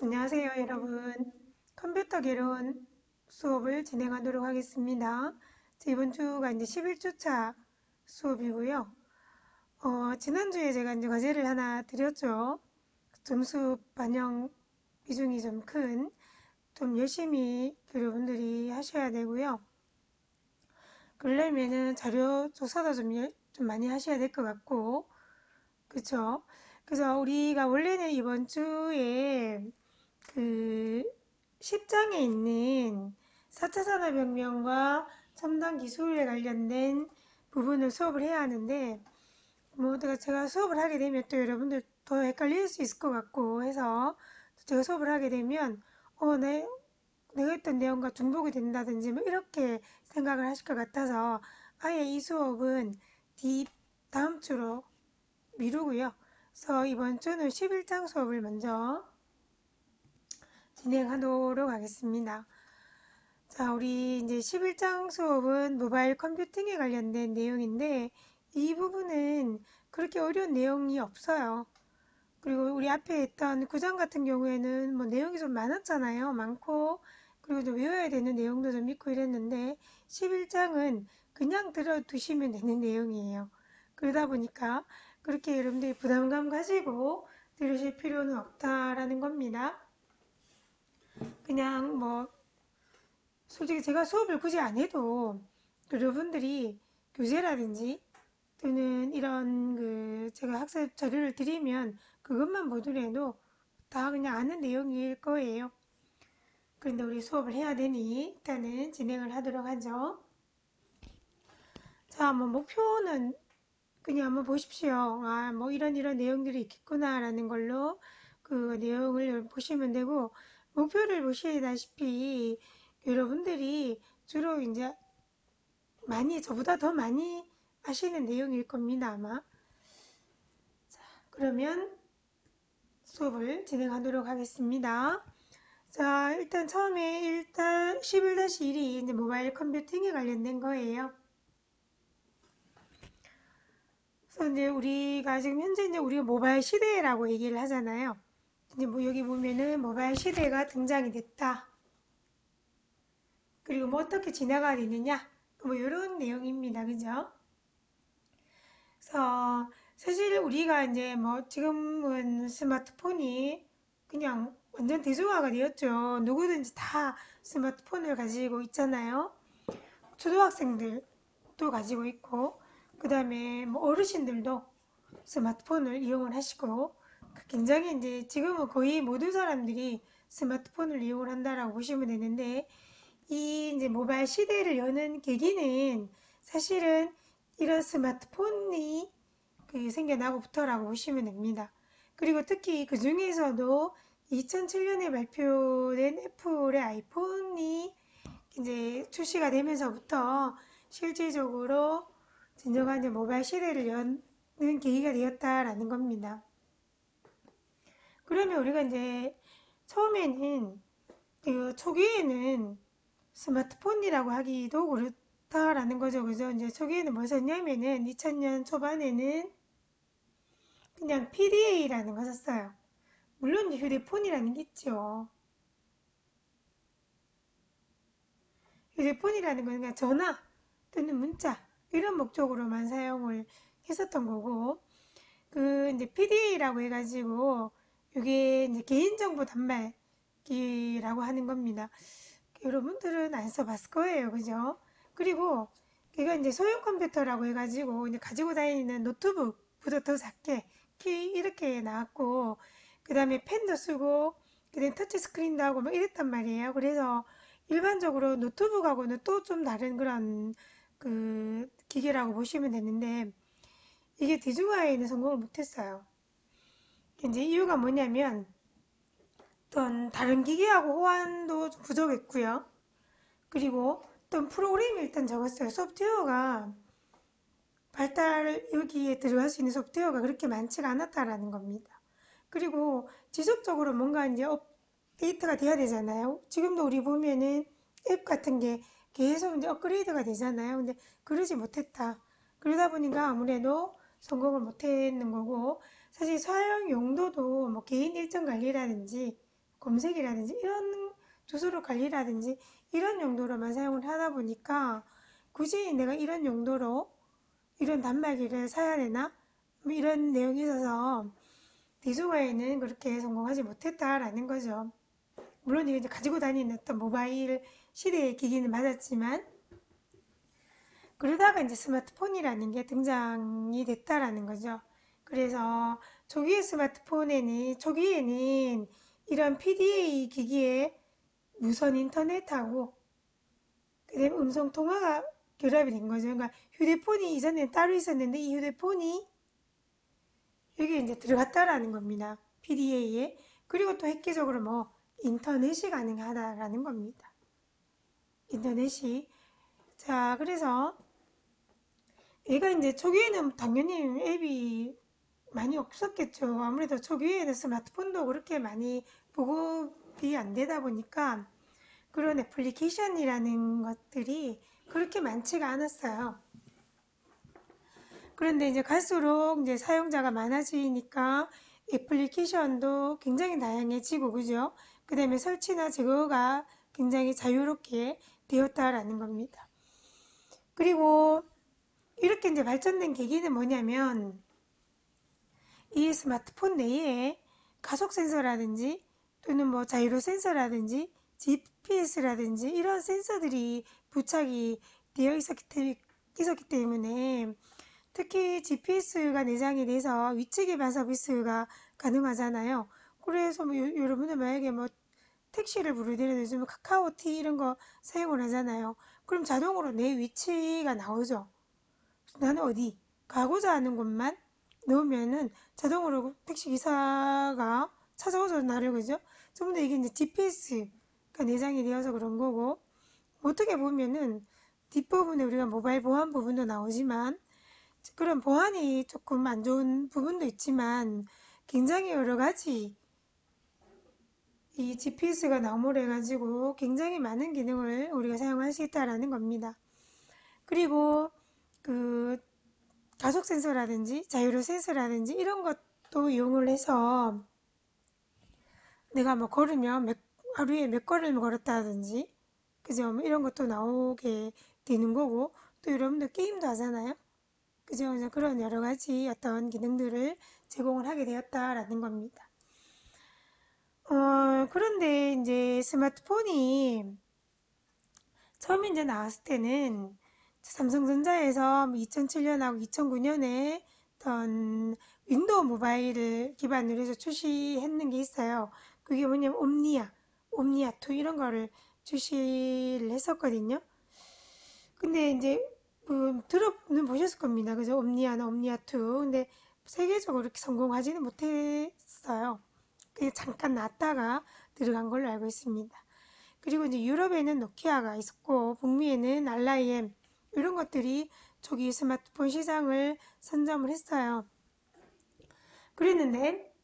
안녕하세요, 여러분. 컴퓨터 개론 수업을 진행하도록 하겠습니다. 이번 주가 이제 11주차 수업이고요. 지난주에 제가 이제 과제를 하나 드렸죠. 점수 반영 비중이 좀 큰, 좀 열심히 여러분들이 하셔야 되고요. 그러려면은 자료 조사도 좀 많이 하셔야 될 것 같고, 그쵸? 그래서 우리가 원래는 이번 주에 그 10장에 있는 4차 산업혁명과 첨단 기술에 관련된 부분을 수업을 해야 하는데 뭐 제가 수업을 하게 되면 또 여러분들 더 헷갈릴 수 있을 것 같고 해서 제가 수업을 하게 되면 내가 했던 내용과 중복이 된다든지 뭐 이렇게 생각을 하실 것 같아서 아예 이 수업은 다음 주로 미루고요. 그래서 이번 주는 11장 수업을 먼저 진행하도록 하겠습니다. 자, 우리 이제 11장 수업은 모바일 컴퓨팅에 관련된 내용인데 이 부분은 그렇게 어려운 내용이 없어요. 그리고 우리 앞에 있던 9장 같은 경우에는 뭐 내용이 좀 많았잖아요. 많고 그리고 좀 외워야 되는 내용도 좀 있고 이랬는데 11장은 그냥 들어두시면 되는 내용이에요. 그러다 보니까 그렇게 여러분들이 부담감 가지고 들으실 필요는 없다라는 겁니다. 그냥 뭐 솔직히 제가 수업을 굳이 안 해도 여러분들이 교재라든지 또는 이런 제가 학습 자료를 드리면 그것만 보더라도 다 그냥 아는 내용일 거예요. 그런데 우리 수업을 해야 되니 일단은 진행을 하도록 하죠. 자, 뭐 목표는 그냥 한번 보십시오. 아, 뭐 이런 내용들이 있겠구나라는 걸로 그 내용을 보시면 되고 목표를 보시다시피 여러분들이 주로 이제 저보다 더 많이 아시는 내용일 겁니다, 아마. 그러면 수업을 진행하도록 하겠습니다. 자, 일단 처음에 11-1이 이제 모바일 컴퓨팅에 관련된 거예요. 그래서 이제 우리가 지금 현재 이제 우리가 모바일 시대라고 얘기를 하잖아요. 이제 뭐 여기 보면은 모바일 시대가 등장이 됐다. 그리고 뭐 어떻게 진화가 되느냐. 뭐 이런 내용입니다. 그죠? 그래서 사실 우리가 이제 뭐 지금은 스마트폰이 그냥 완전 대중화가 되었죠. 누구든지 다 스마트폰을 가지고 있잖아요. 초등학생들도 가지고 있고, 그 다음에 뭐 어르신들도 스마트폰을 이용을 하시고, 굉장히 이제 지금은 거의 모든 사람들이 스마트폰을 이용을 한다라고 보시면 되는데, 이 이제 모바일 시대를 여는 계기는 사실은 이런 스마트폰이 생겨나고부터라고 보시면 됩니다. 그리고 특히 그 중에서도 2007년에 발표된 애플의 아이폰이 이제 출시가 되면서부터 실질적으로 진정한 이제 모바일 시대를 여는 계기가 되었다라는 겁니다. 그러면 우리가 이제 처음에는 그 초기에는 스마트폰이라고 하기도 그렇다라는 거죠. 그죠? 이제 초기에는 뭐 썼냐면은 2000년 초반에는 그냥 PDA라는 거 썼어요. 물론 휴대폰이라는 게 있죠. 휴대폰이라는 건 그냥 전화 또는 문자 이런 목적으로만 사용을 했었던 거고 이제 PDA라고 해가지고 이게 이제 개인정보 단말기라고 하는 겁니다. 여러분들은 안 써봤을 거예요, 그죠? 그리고 걔가 이제 소형 컴퓨터라고 해가지고 이제 가지고 다니는 노트북보다 더 작게 키 이렇게 나왔고 그 다음에 펜도 쓰고 그다음에 터치 스크린도 하고 막 이랬단 말이에요. 그래서 일반적으로 노트북하고는 또 좀 다른 그런 기계라고 보시면 되는데 이게 대중화에는 성공을 못했어요. 이제 이유가 뭐냐면 어떤 다른 기계하고 호환도 좀 부족했고요. 그리고 어떤 프로그램이 일단 적었어요. 소프트웨어가 여기에 들어갈 수 있는 소프트웨어가 그렇게 많지가 않았다라는 겁니다. 그리고 지속적으로 뭔가 이제 업데이트가 돼야 되잖아요. 지금도 우리 보면은 앱 같은 게 계속 이제 업그레이드가 되잖아요. 근데 그러지 못했다. 그러다 보니까 아무래도 성공을 못했는 거고, 사실 사용 용도도 뭐 개인 일정 관리라든지 검색이라든지 이런 주소록 관리라든지 이런 용도로만 사용을 하다 보니까 굳이 내가 이런 용도로 이런 단말기를 사야 되나? 뭐 이런 내용이 있어서 대중화에는 그렇게 성공하지 못했다라는 거죠. 물론 이게 이제 가지고 다니는 어떤 모바일 시대의 기기는 맞았지만 그러다가 이제 스마트폰이라는 게 등장이 됐다라는 거죠. 그래서 초기에는 이런 PDA 기기에 무선 인터넷하고 그다음에 음성 통화가 결합이 된 거죠. 그러니까 휴대폰이 이전에 따로 있었는데 이 휴대폰이 여기 이제 들어갔다라는 겁니다. PDA에. 그리고 또 획기적으로 뭐 인터넷이 가능하다라는 겁니다. 인터넷이. 자, 그래서 얘가 이제 초기에는 당연히 앱이 많이 없었겠죠. 아무래도 초기에는 스마트폰도 그렇게 많이 보급이 안 되다 보니까 그런 애플리케이션이라는 것들이 그렇게 많지가 않았어요. 그런데 이제 갈수록 이제 사용자가 많아지니까 애플리케이션도 굉장히 다양해지고, 그죠? 그 다음에 설치나 제거가 굉장히 자유롭게 되었다라는 겁니다. 그리고 이렇게 이제 발전된 계기는 뭐냐면, 이 스마트폰 내에 가속 센서라든지 또는 뭐 자이로 센서라든지 GPS라든지 이런 센서들이 부착이 되어 있었기 때문에 특히 GPS가 내장이 돼서 위치 기반 서비스가 가능하잖아요. 그래서 뭐 여러분들 만약에 뭐 택시를 부르더라도 요즘 카카오티 이런 거 사용을 하잖아요. 그럼 자동으로 내 위치가 나오죠. 나는 어디 가고자 하는 곳만 넣으면은 자동으로 택시 기사가 찾아오죠, 나를. 그죠? 전부 다 이게 이제 GPS가 내장이 되어서 그런 거고, 어떻게 보면은 뒷부분에 우리가 모바일 보안 부분도 나오지만 그런 보안이 조금 안 좋은 부분도 있지만 굉장히 여러 가지 이 GPS가 나옴으로 해가지고 굉장히 많은 기능을 우리가 사용할 수 있다라는 겁니다. 그리고 그 가속 센서라든지 자유로 센서라든지 이런 것도 이용을 해서 내가 뭐 걸으면 하루에 몇 걸음을 걸었다든지 그죠? 뭐 이런 것도 나오게 되는 거고, 또 여러분들 게임도 하잖아요. 그죠? 그런 여러 가지 어떤 기능들을 제공을 하게 되었다라는 겁니다. 그런데 이제 스마트폰이 처음에 이제 나왔을 때는 삼성전자에서 2007년하고 2009년에 어떤 윈도우 모바일을 기반으로 해서 출시했는 게 있어요. 그게 뭐냐면 옴니아2 이런 거를 출시를 했었거든요. 근데 이제 들어는 보셨을 겁니다. 그죠? 옴니아나 옴니아2. 근데 세계적으로 이렇게 성공하지는 못했어요. 그냥 잠깐 났다가 들어간 걸로 알고 있습니다. 그리고 이제 유럽에는 노키아가 있었고 북미에는 알라이엠 이런 것들이 초기 스마트폰 시장을 선점을 했어요. 그랬는데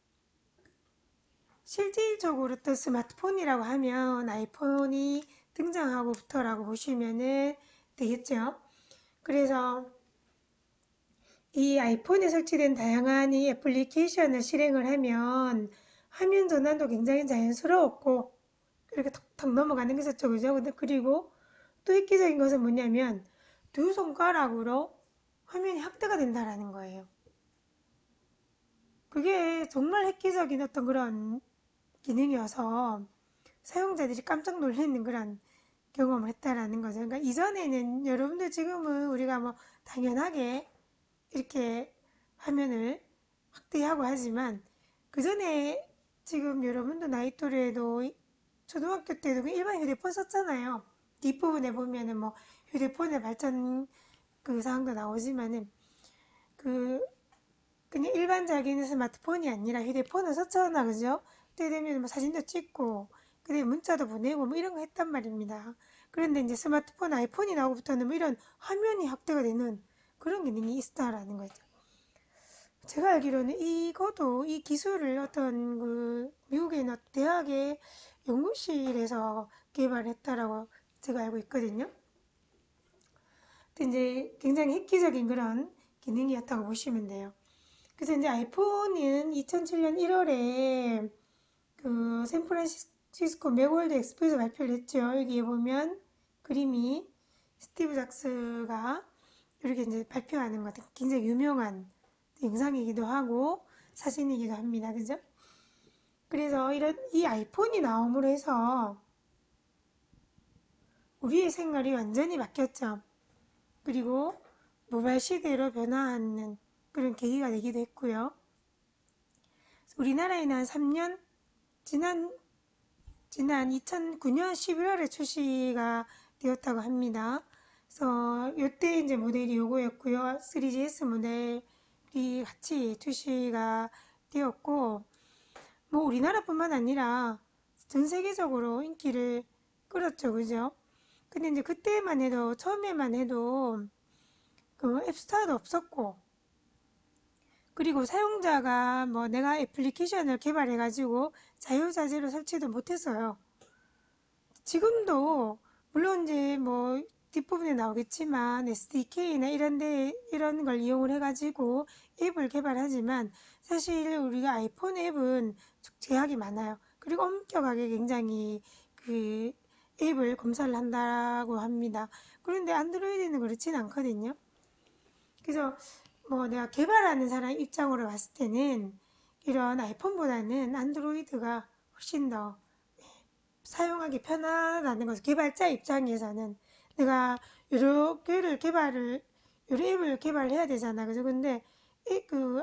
실질적으로 또 스마트폰이라고 하면 아이폰이 등장하고부터라고 보시면은 되겠죠. 그래서 이 아이폰에 설치된 다양한 이 애플리케이션을 실행을 하면 화면 전환도 굉장히 자연스러웠고 이렇게 턱턱 넘어가는 게 있었죠. 그죠? 근데 그리고 또 획기적인 것은 뭐냐면 두 손가락으로 화면이 확대가 된다라는 거예요. 그게 정말 획기적인 어떤 그런 기능이어서 사용자들이 깜짝 놀라는 그런 경험을 했다라는 거죠. 그러니까 이전에는 여러분들 지금은 우리가 뭐 당연하게 이렇게 화면을 확대하고 하지만 그 전에 지금 여러분도 나이 또래도 초등학교 때도 그 일반 휴대폰 썼잖아요. 뒷부분에 보면은 뭐 휴대폰의 발전 그 사항도 나오지만은 그 그냥 일반적인 스마트폰이 아니라 휴대폰을 썼잖아, 그죠? 그때 되면 뭐 사진도 찍고 그다음에 문자도 보내고 뭐 이런 거 했단 말입니다. 그런데 이제 스마트폰 아이폰이 나오고부터는 뭐 이런 화면이 확대가 되는 그런 기능이 있다라는 거죠. 제가 알기로는 이것도 이 기술을 어떤 그 미국의 어떤 대학의 연구실에서 개발했다라고 제가 알고 있거든요. 근데 이제 굉장히 획기적인 그런 기능이었다고 보시면 돼요. 그래서 이제 아이폰은 2007년 1월에 그 시스코 맥월드 엑스포에서 발표를 했죠. 여기에 보면 그림이 스티브 잡스가 이렇게 이제 발표하는 것 같아요. 굉장히 유명한 영상이기도 하고 사진이기도 합니다. 그죠? 그래서 이런 이 아이폰이 나옴으로 해서 우리의 생활이 완전히 바뀌었죠. 그리고 모바일 시대로 변화하는 그런 계기가 되기도 했고요. 우리나라에는 한 3년 지난 2009년 11월에 출시가 되었다고 합니다. 그래서 이때 이제 모델이 요거였고요. 3GS 모델이 같이 출시가 되었고, 뭐 우리나라뿐만 아니라 전 세계적으로 인기를 끌었죠, 그죠? 근데 이제 그때만 해도 처음에만 해도 그 앱스토어도 없었고, 그리고 사용자가 뭐 내가 애플리케이션을 개발해가지고 자유자재로 설치도 못했어요. 지금도 물론 이제 뭐 뒷부분에 나오겠지만 SDK나 이런 걸 이용을 해가지고 앱을 개발하지만 사실 우리가 아이폰 앱은 제약이 많아요. 그리고 엄격하게 굉장히 그 앱을 검사를 한다고 합니다. 그런데 안드로이드는 그렇진 않거든요. 그래서 뭐 내가 개발하는 사람 입장으로 봤을 때는 이런 아이폰보다는 안드로이드가 훨씬 더 사용하기 편하다는 거죠. 개발자 입장에서는 내가 여러 개를 여러 앱을 개발해야 되잖아. 그죠? 근데 그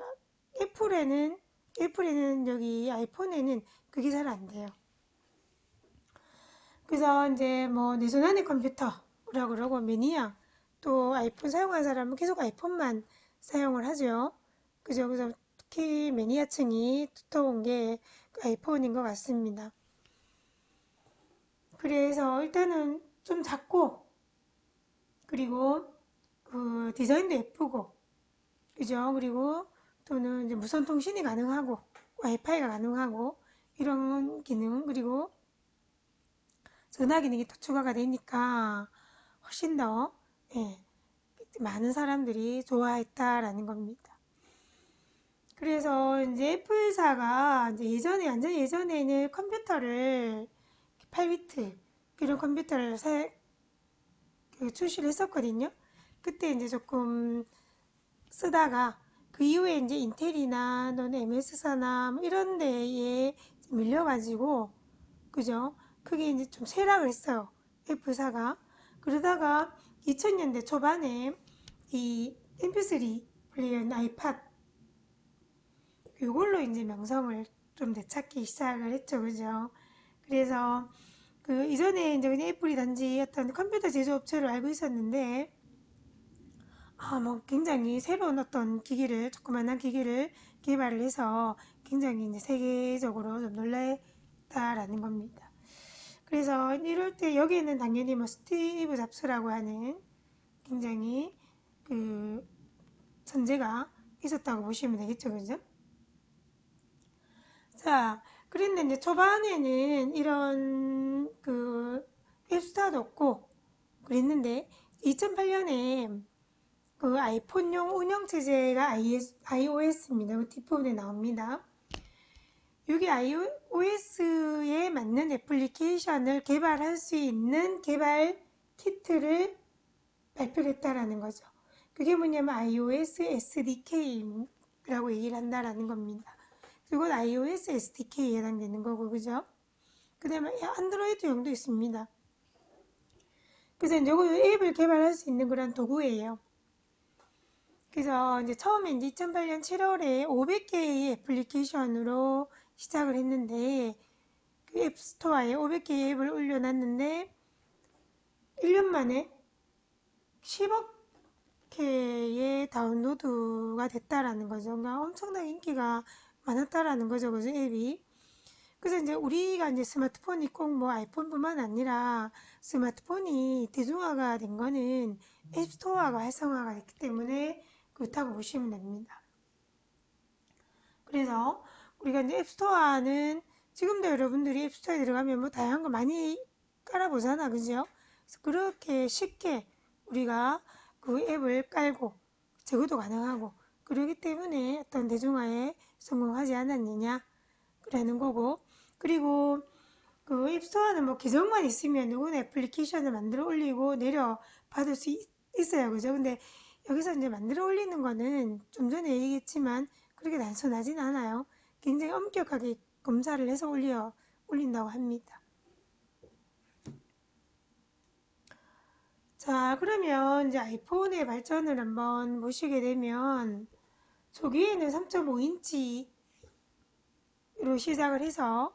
애플에는 여기 아이폰에는 그게 잘 안 돼요. 그래서 이제 뭐 내 손 안의 컴퓨터라고 그러고 매니아 또 아이폰 사용하는 사람은 계속 아이폰만 사용을 하죠. 그죠? 그래서 특히 매니아층이 두터운 게 아이폰인 것 같습니다. 그래서 일단은 좀 작고 그리고 그 디자인도 예쁘고 그죠? 그리고 또는 이제 무선 통신이 가능하고 와이파이가 가능하고 이런 기능 그리고 전화 기능이 또 추가가 되니까 훨씬 더 예, 많은 사람들이 좋아했다라는 겁니다. 그래서 이제 애플사가 이제 완전 예전에는 컴퓨터를 8비트 이런 컴퓨터를 출시를 했었거든요. 그때 이제 조금 쓰다가 그 이후에 이제 인텔이나 너는 MS사나 뭐 이런 데에 밀려가지고 그죠? 그게 이제 좀 쇠락을 했어요. F사가. 그러다가 2000년대 초반에 이 MP3 플레이어 아이팟 이걸로 이제 명성을 좀 되찾기 시작을 했죠. 그죠? 그래서 그 이전에 이제 그냥 애플이 단지 어떤 컴퓨터 제조업체로 알고 있었는데 뭐 굉장히 새로운 어떤 기기를 조그만한 기기를 개발을 해서 굉장히 이제 세계적으로 좀 놀랬다라는 겁니다. 그래서 이럴 때 여기에는 당연히 뭐 스티브 잡스라고 하는 굉장히 그 천재가 있었다고 보시면 되겠죠, 그죠? 자, 그런데 이제 초반에는 이런 그 앱스토어도 없고 그랬는데 2008년에 그 아이폰용 운영체제가 iOS입니다. 그 뒷부분에 나옵니다. 여기 iOS에 맞는 애플리케이션을 개발할 수 있는 개발 키트를 발표를 했다라는 거죠. 그게 뭐냐면 iOS SDK라고 얘기를 한다라는 겁니다. 그리고 iOS SDK에 해당되는 거고, 그죠? 그 다음에 안드로이드용도 있습니다. 그래서 이거 앱을 개발할 수 있는 그런 도구예요. 그래서 이제 처음에 이제 2008년 7월에 500개의 애플리케이션으로 시작을 했는데 그 앱스토어에 500개의 앱을 올려놨는데 1년 만에 10억 개의 다운로드가 됐다라는 거죠. 그러니까 엄청나게 인기가 많았다라는 거죠. 그죠? 앱이. 그래서 이제 우리가 이제 스마트폰이 꼭 뭐 아이폰뿐만 아니라 스마트폰이 대중화가 된 거는 앱스토어가 활성화가 됐기 때문에 그렇다고 보시면 됩니다. 그래서 우리가 이제 앱스토어는 지금도 여러분들이 앱스토어에 들어가면 뭐 다양한 거 많이 깔아보잖아. 그죠? 그래서 그렇게 쉽게 우리가 그 앱을 깔고 제거도 가능하고 그러기 때문에 어떤 대중화에 성공하지 않았느냐 그러는 거고 그리고 그 앱스토어는 뭐 계정만 있으면 누구나 애플리케이션을 만들어 올리고 내려 받을 수 있어요. 그죠? 근데 여기서 이제 만들어 올리는 거는 좀 전에 얘기했지만 그렇게 단순하진 않아요. 굉장히 엄격하게 검사를 해서 올린다고 합니다. 자, 그러면 이제 아이폰의 발전을 한번 보시게 되면 초기에는 3.5인치로 시작을 해서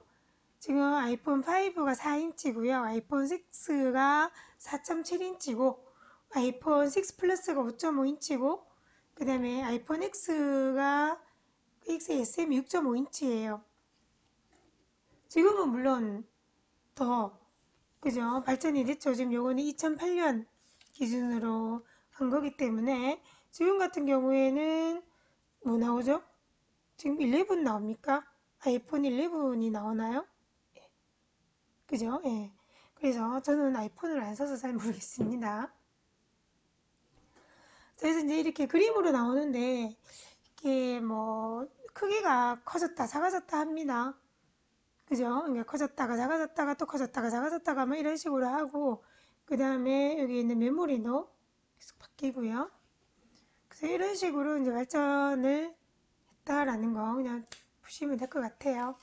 지금 아이폰 5가 4인치고요. 아이폰 6가 4.7인치고 아이폰 6 플러스가 5.5인치고 그 다음에 아이폰 XSM이 6.5인치예요. 지금은 물론 더 그죠? 발전이 됐죠. 지금 요거는 2008년 기준으로 한 거기 때문에 지금 같은 경우에는 뭐 나오죠? 지금 11 나옵니까? 아이폰 11이 나오나요? 그죠? 예. 그래서 저는 아이폰을 안 써서 잘 모르겠습니다. 그래서 이제 이렇게 그림으로 나오는데 이게 뭐 크기가 커졌다 작아졌다 합니다. 그죠? 그러니까 커졌다가 작아졌다가 또 커졌다가 작아졌다가 뭐 이런 식으로 하고 그 다음에 여기 있는 메모리도 계속 바뀌고요. 그래서 이런 식으로 이제 발전을 했다라는 거 그냥 보시면 될 것 같아요.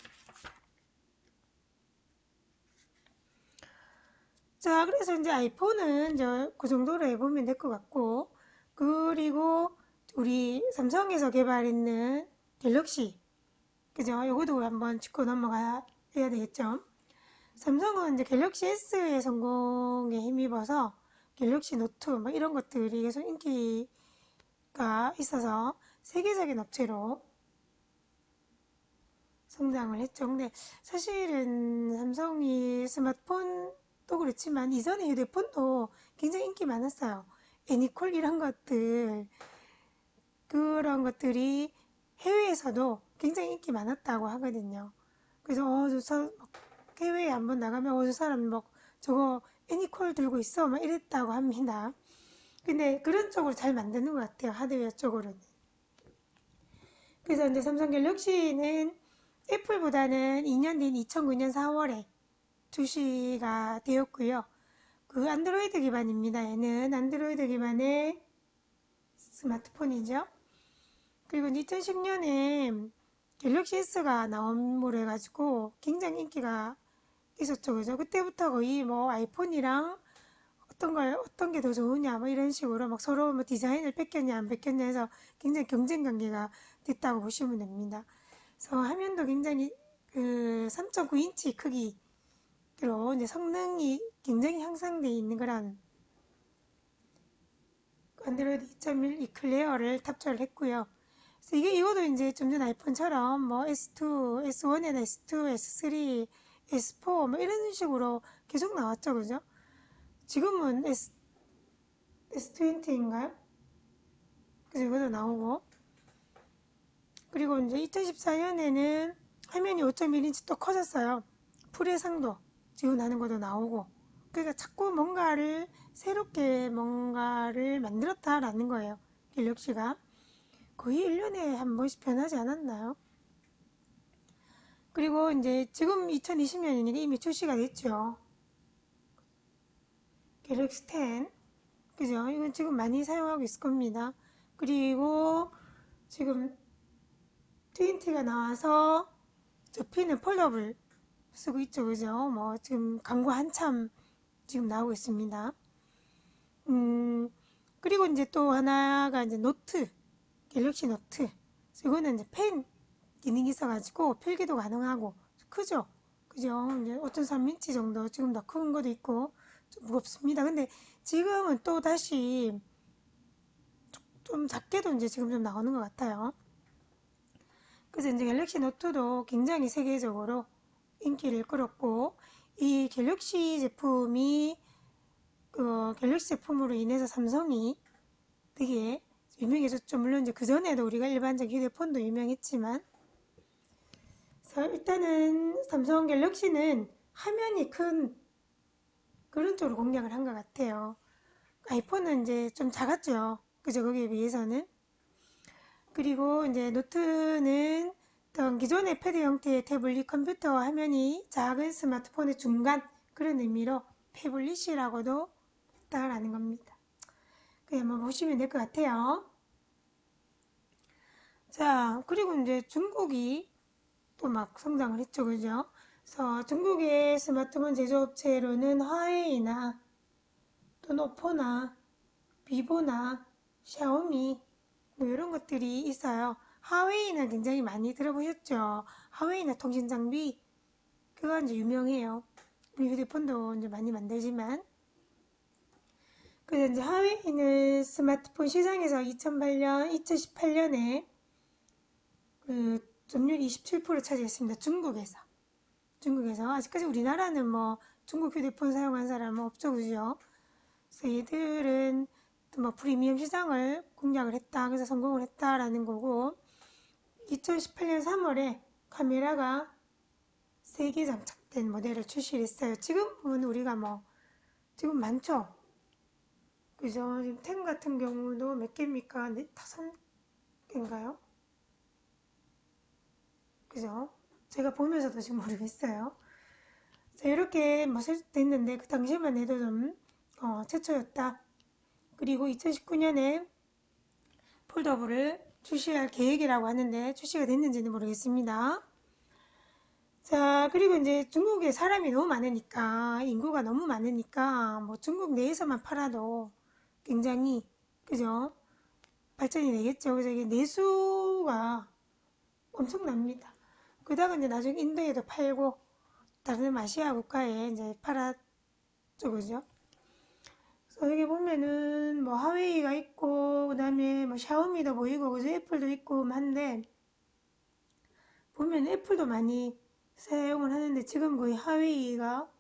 자, 그래서 이제 아이폰은 이제 그 정도로 해보면 될 것 같고, 그리고 우리 삼성에서 개발했는 갤럭시, 그죠? 요것도 한번 짚고 넘어가야 되겠죠? 삼성은 이제 갤럭시 S의 성공에 힘입어서 갤럭시 노트 뭐 이런 것들이 계속 인기가 있어서 세계적인 업체로 성장을 했죠. 근데 사실은 삼성이 스마트폰도 그렇지만 이전에 휴대폰도 굉장히 인기 많았어요. 애니콜 이런 것들, 그런 것들이 해외에서도 굉장히 인기 많았다고 하거든요. 그래서 해외에 한번 나가면 저 사람 막 저거 애니콜 들고 있어 막 이랬다고 합니다. 근데 그런 쪽으로 잘 만드는 것 같아요. 하드웨어 쪽으로는. 그래서 이제 삼성 갤럭시는 애플보다는 2년 뒤인 2009년 4월에 출시가 되었고요. 그 안드로이드 기반입니다. 얘는 안드로이드 기반의 스마트폰이죠. 그리고 2010년에 갤럭시 S가 나옴으로 해가지고 굉장히 인기가 있었죠. 그죠? 그때부터 거의 뭐 아이폰이랑 어떤 게 더 좋으냐, 뭐 이런 식으로 막 서로 뭐 디자인을 뺏겼냐, 안 뺏겼냐 해서 굉장히 경쟁 관계가 됐다고 보시면 됩니다. 그래서 화면도 굉장히 그 3.9인치 크기로 이제 성능이 굉장히 향상되어 있는 그런 안드로이드 2.1 이클레어를 탑재를 했고요. 그래서 이것도 이제 좀 전 아이폰처럼 뭐 S2, S1에는 S2, S3, S4 뭐 이런 식으로 계속 나왔죠, 그죠? 지금은 S20인가요? 그래서 이것도 나오고 그리고 이제 2014년에는 화면이 5.1인치 또 커졌어요. 풀해상도 지원하는 것도 나오고 그러니까 자꾸 새롭게 뭔가를 만들었다라는 거예요. 갤럭시가 거의 1년에 한 번씩 변하지 않았나요? 그리고 이제 지금 2020년이니까 이미 출시가 됐죠. 갤럭시 10 그죠? 이건 지금 많이 사용하고 있을 겁니다. 그리고 지금 20가 나와서 접히는 폴더블 쓰고 있죠, 그죠? 뭐 지금 광고 한참 지금 나오고 있습니다. 그리고 이제 또 하나가 이제 노트, 갤럭시 노트. 이거는 이제 펜 기능이 있어가지고 필기도 가능하고 크죠, 그죠? 이제 5.3인치 정도 지금 더 큰 것도 있고 좀 무겁습니다. 근데 지금은 또 다시 좀 작게도 이제 지금 좀 나오는 것 같아요. 그래서 이제 갤럭시 노트도 굉장히 세계적으로 인기를 끌었고 이 갤럭시 제품이 갤럭시 제품으로 인해서 삼성이 되게 유명해졌죠. 물론 이제 그전에도 우리가 일반적 휴대폰도 유명했지만 그래서 일단은 삼성 갤럭시는 화면이 큰 그런 쪽으로 공략을 한 것 같아요. 아이폰은 이제 좀 작았죠. 그죠? 거기에 비해서는. 그리고 이제 노트는 어떤 기존의 패드 형태의 태블릿 컴퓨터 화면이 작은 스마트폰의 중간 그런 의미로 패블릿이라고도 했다라는 겁니다. 그냥 한번 보시면 될 것 같아요. 자, 그리고 이제 중국이 또 막 성장을 했죠, 그죠? 그래서 중국의 스마트폰 제조업체로는 화웨이나 또 노포나 비보나 샤오미 뭐 이런 것들이 있어요. 화웨이는 굉장히 많이 들어보셨죠? 화웨이는 통신 장비 그거 이제 유명해요. 우리 휴대폰도 이제 많이 만들지만 그래서 이제 화웨이는 스마트폰 시장에서 2018년에 그 점유율 27% 차지했습니다. 중국에서 아직까지 우리나라는 뭐 중국 휴대폰 사용한 사람은 없죠, 그죠? 그래서 얘들은 뭐 프리미엄 시장을 공략을 했다, 그래서 성공을 했다라는 거고 2018년 3월에 카메라가 3개 장착된 모델을 출시를 했어요. 지금은 우리가 뭐 지금 많죠? 그죠? 지금 10 같은 경우도 몇 개입니까? 5개인가요? 그죠? 제가 보면서도 지금 모르겠어요. 자, 이렇게 뭐 됐는데 그 당시만 해도 좀 최초였다. 그리고 2019년에 폴더블을 출시할 계획이라고 하는데 출시가 됐는지는 모르겠습니다. 자, 그리고 이제 중국에 사람이 너무 많으니까, 인구가 너무 많으니까, 뭐 중국 내에서만 팔아도 굉장히, 그죠? 발전이 되겠죠. 그래서 이게 내수가 엄청납니다. 그러다가 이제 나중에 인도에도 팔고, 다른 아시아 국가에 이제 팔았죠. 그죠? 그래서 여기 보면은 뭐 하웨이가 있고, 그 다음에 뭐 샤오미도 보이고, 그죠? 애플도 있고 한데, 보면 애플도 많이 사용을 하는데 지금 거의 하웨이가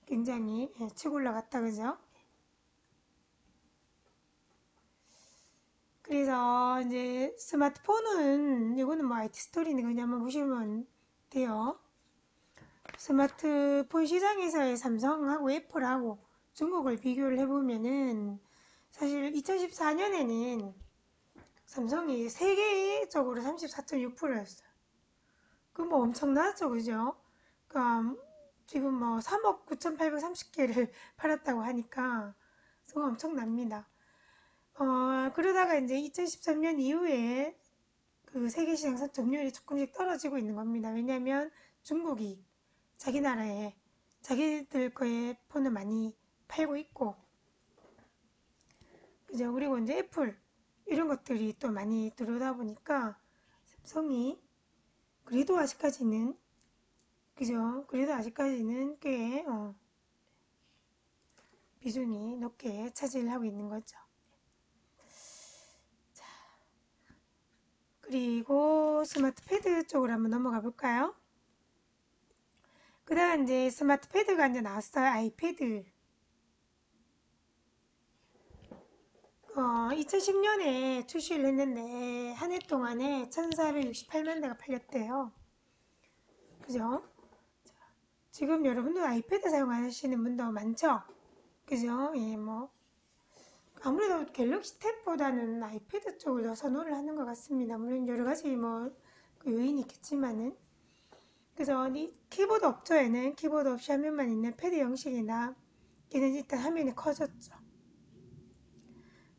굉장히 치고 올라갔다 그죠? 그래서 이제 스마트폰은 이거는 뭐 IT 스토리는 그냥 한번 보시면 돼요. 스마트폰 시장에서의 삼성하고 애플하고 중국을 비교를 해보면은 사실 2014년에는 삼성이 세계적으로 34.6%였어요. 그 뭐 엄청나죠, 그죠? 그러니까 지금 뭐 3억 9,830개를 팔았다고 하니까 수가 엄청납니다. 그러다가 이제 2013년 이후에 그 세계 시장 점유율이 조금씩 떨어지고 있는 겁니다. 왜냐하면 중국이 자기 나라에 자기들 거에 폰을 많이 팔고 있고, 그죠? 그리고 이제 애플 이런 것들이 또 많이 들어오다 보니까 삼성이 그래도 아직까지는 그죠? 그래도 아직까지는 꽤 비중이 높게 차지를 하고 있는 거죠. 그리고 스마트 패드 쪽으로 한번 넘어가 볼까요? 그 다음 이제 스마트 패드가 이제 나왔어요. 아이패드. 2010년에 출시를 했는데 한 해 동안에 1468만 대가 팔렸대요. 그죠? 지금 여러분들 아이패드 사용하시는 분도 많죠? 그죠? 예, 뭐 아무래도 갤럭시 탭보다는 아이패드 쪽을 더 선호를 하는 것 같습니다. 물론 여러 가지 뭐그 요인이 있겠지만은 그래서 이 키보드 업체에는 키보드 없이 화면만 있는 패드 형식이나 얘는 일단 화면이 커졌죠.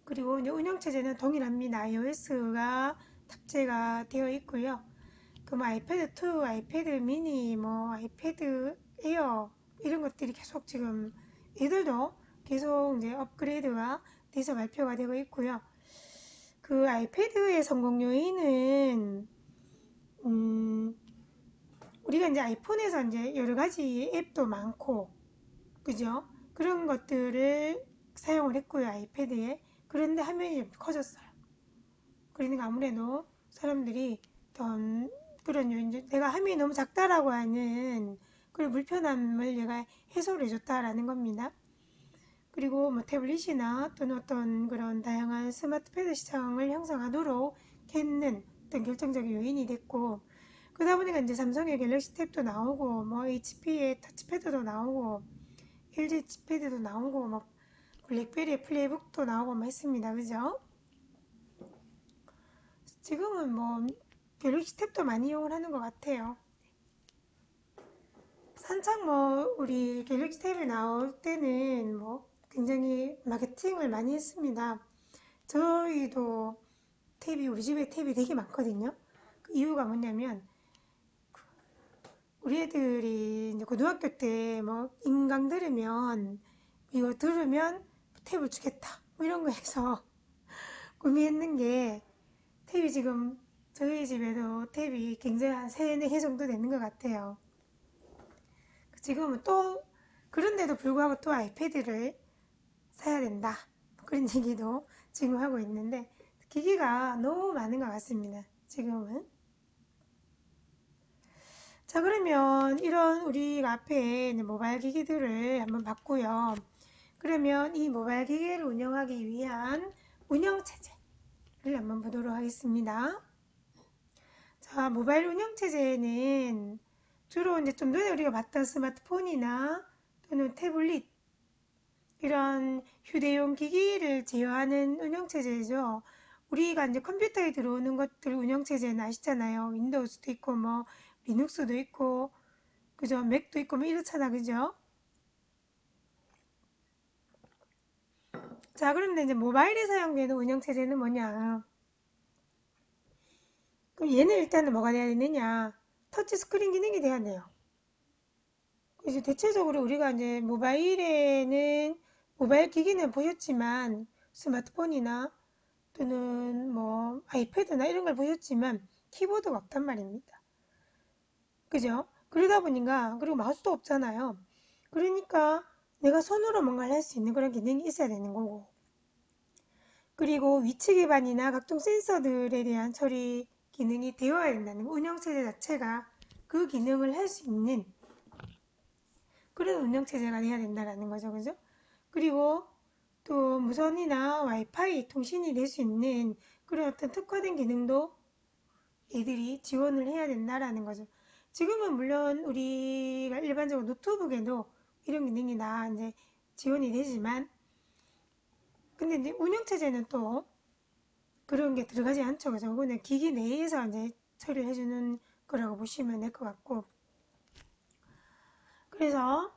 그리고 이제 운영체제는 동일합니다. iOS가 탑재가 되어 있고요. 그 뭐 아이패드 2, 아이패드 미니, 뭐 아이패드 에어 이런 것들이 계속 지금 얘들도 계속 이제 업그레이드가 돼서 발표가 되고 있고요. 그 아이패드의 성공 요인은 우리가 이제 아이폰에서 이제 여러 가지 앱도 많고 그죠? 그런 것들을 사용을 했고요, 아이패드에. 그런데 화면이 좀 커졌어요. 그러니까 아무래도 사람들이 어떤 그런 요인, 내가 화면이 너무 작다라고 하는 그런 불편함을 내가 해소를 해줬다라는 겁니다. 그리고 뭐 태블릿이나 또는 어떤 그런 다양한 스마트 패드 시장을 형성하도록 했는 어떤 결정적인 요인이 됐고, 그러다 보니까 이제 삼성의 갤럭시 탭도 나오고, 뭐 HP의 터치패드도 나오고, LG 패드도 나오고, 막 블랙베리의 플레이북도 나오고 막 했습니다. 그죠? 지금은 뭐 갤럭시 탭도 많이 이용을 하는 것 같아요. 한창 뭐 우리 갤럭시 탭이 나올 때는 뭐 굉장히 마케팅을 많이 했습니다. 저희도 탭이 우리 집에 탭이 되게 많거든요. 그 이유가 뭐냐면 우리 애들이 이제 고등학교 때 뭐 인강 들으면 이거 들으면 탭을 주겠다 뭐 이런 거 해서 구매했는 게 탭이 지금 저희 집에도 탭이 굉장히 한 3, 4개 정도 되는 것 같아요. 지금은 또 그런데도 불구하고 또 아이패드를 사야 된다 그런 얘기도 지금 하고 있는데 기기가 너무 많은 것 같습니다. 지금은. 자, 그러면 이런 우리가 앞에 있는 모바일 기기들을 한번 봤고요. 그러면 이 모바일 기기를 운영하기 위한 운영체제를 한번 보도록 하겠습니다. 자, 모바일 운영체제는 주로 이제 좀 전에 우리가 봤던 스마트폰이나 또는 태블릿 이런 휴대용 기기를 제어하는 운영체제죠. 우리가 이제 컴퓨터에 들어오는 것들 운영체제는 아시잖아요. 윈도우즈도 있고 뭐 리눅스도 있고 그죠? 맥도 있고 뭐 이렇잖아, 그죠? 자, 그런데 이제 모바일에 사용되는 운영체제는 뭐냐? 그럼 얘는 일단은 뭐가 돼야 되느냐? 터치 스크린 기능이 돼야 돼요. 그래서 대체적으로 우리가 이제 모바일 기기는 보셨지만 스마트폰이나 또는 뭐 아이패드나 이런 걸 보셨지만 키보드가 없단 말입니다. 그죠? 그러다 보니까 그리고 마우스도 없잖아요. 그러니까 내가 손으로 뭔가를 할 수 있는 그런 기능이 있어야 되는 거고 그리고 위치 기반이나 각종 센서들에 대한 처리 기능이 되어야 된다는 거. 운영체제 자체가 그 기능을 할 수 있는 그런 운영체제가 돼야 된다는 거죠. 그죠? 그리고 또 무선이나 와이파이 통신이 될 수 있는 그런 어떤 특화된 기능도 얘들이 지원을 해야 된다라는 거죠. 지금은 물론 우리가 일반적으로 노트북에도 이런 기능이 다 이제 지원이 되지만 근데 이제 운영체제는 또 그런 게 들어가지 않죠. 그죠? 그거는 기기 내에서 이제 처리를 해주는 거라고 보시면 될 것 같고. 그래서,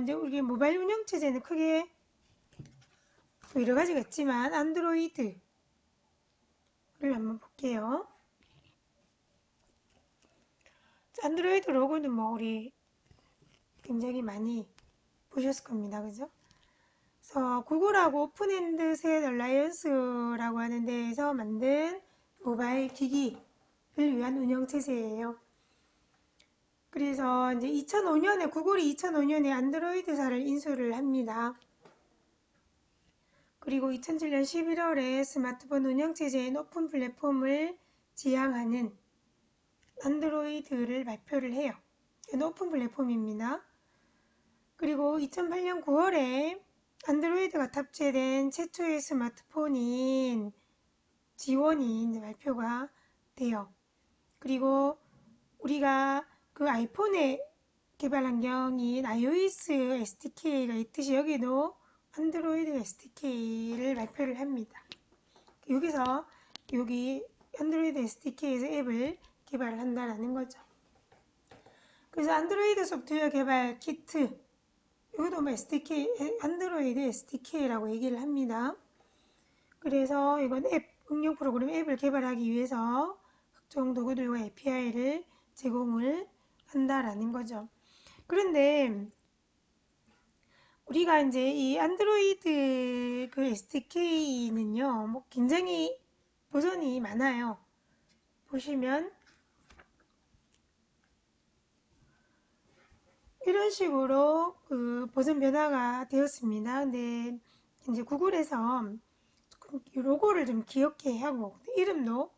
이제 우리 모바일 운영체제는 크게 여러 가지가 있지만, 안드로이드를 한번 볼게요. 안드로이드 로고는 뭐, 우리 굉장히 많이 보셨을 겁니다. 그죠? 그래서 구글하고 오픈핸드셋 얼라이언스라고 하는 데에서 만든 모바일 기기를 위한 운영체제예요. 그래서 이제 구글이 2005년에 안드로이드사를 인수를 합니다. 그리고 2007년 11월에 스마트폰 운영체제인 오픈 플랫폼을 지향하는 안드로이드를 발표를 해요. 오픈 플랫폼입니다. 그리고 2008년 9월에 안드로이드가 탑재된 최초의 스마트폰인 지원이 이제 발표가 돼요. 그리고 우리가 그 아이폰의 개발 환경인 iOS SDK가 있듯이 여기도 안드로이드 SDK를 발표를 합니다. 여기서 여기 안드로이드 SDK에서 앱을 개발을 한다는 거죠. 그래서 안드로이드 소프트웨어 개발 키트 이것도 뭐 SDK 안드로이드 SDK라고 얘기를 합니다. 그래서 이건 응용 프로그램 앱을 개발하기 위해서 각종 도구들과 API를 제공을 한다라는 거죠. 그런데 우리가 이제 이 안드로이드 그 SDK는요, 뭐 굉장히 버전이 많아요. 보시면 이런 식으로 그 버전 변화가 되었습니다. 근데 이제 구글에서 로고를 좀 귀엽게 하고 이름도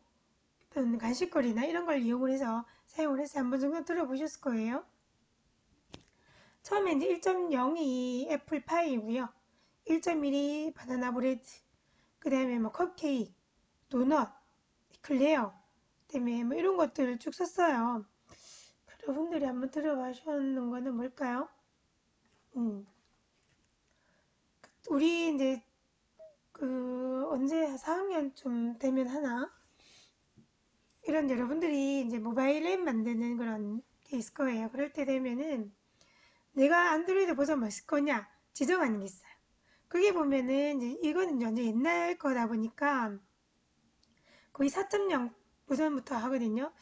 어떤 간식거리나 이런 걸 이용을 해서 사용을 해서 한번 정도 들어보셨을 거예요. 처음에 이제 1.0이 애플파이고요. 1.1이 바나나 브레드, 그 다음에 뭐 컵케이크, 도넛, 클레어, 그다음에 뭐 이런 것들을 쭉 썼어요. 여러분들이 한번 들어보셨는 거는 뭘까요? 우리 이제 그 언제 4학년쯤 되면 하나 이런 여러분들이 이제 모바일 앱 만드는 그런 게 있을 거예요. 그럴 때 되면은 내가 안드로이드 버전 뭐 쓸 거냐 지정하는 게 있어요. 그게 보면은 이제 이거는 완전 옛날 거다 보니까 거의 4.0 버전부터 하거든요.